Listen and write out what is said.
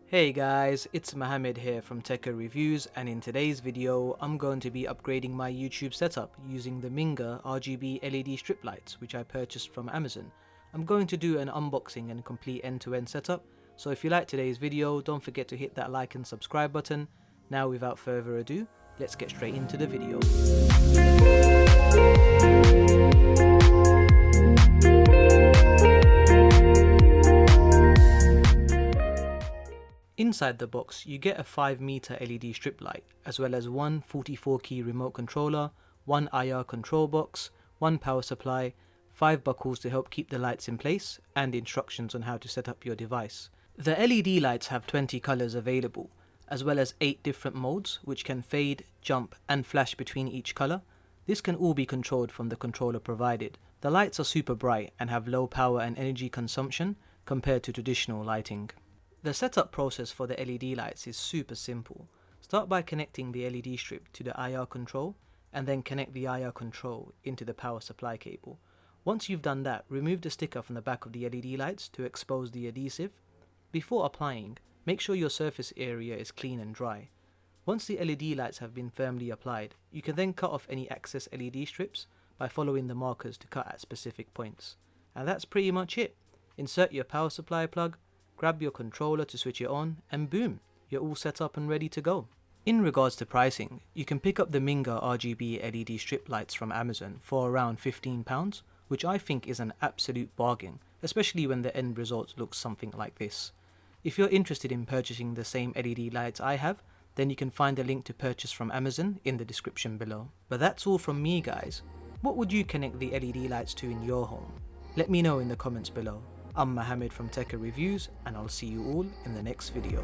Hey guys, it's Mohammed here from Tech Reviews, and in today's video I'm going to be upgrading my YouTube setup using the Minger RGB LED strip lights which I purchased from Amazon. I'm going to do an unboxing and complete end-to-end setup, so if you like today's video don't forget to hit that like and subscribe button. Now without further ado, let's get straight into the video. Inside the box, you get a 5-meter LED strip light, as well as one 44-key remote controller, one IR control box, one power supply, 5 buckles to help keep the lights in place, and instructions on how to set up your device. The LED lights have 20 colors available, as well as 8 different modes, which can fade, jump, and flash between each color. This can all be controlled from the controller provided. The lights are super bright and have low power and energy consumption compared to traditional lighting. The setup process for the LED lights is super simple. Start by connecting the LED strip to the IR control, and then connect the IR control into the power supply cable. Once you've done that, remove the sticker from the back of the LED lights to expose the adhesive. Before applying, make sure your surface area is clean and dry. Once the LED lights have been firmly applied, you can then cut off any excess LED strips by following the markers to cut at specific points. And that's pretty much it. Insert your power supply plug, grab your controller to switch it on, and boom, you're all set up and ready to go. In regards to pricing, you can pick up the Minger RGB LED strip lights from Amazon for around £15, which I think is an absolute bargain, especially when the end result looks something like this. If you're interested in purchasing the same LED lights I have, then you can find a link to purchase from Amazon in the description below. But that's all from me guys. What would you connect the LED lights to in your home? Let me know in the comments below. I'm Mohammed from Tech Reviews, and I'll see you all in the next video.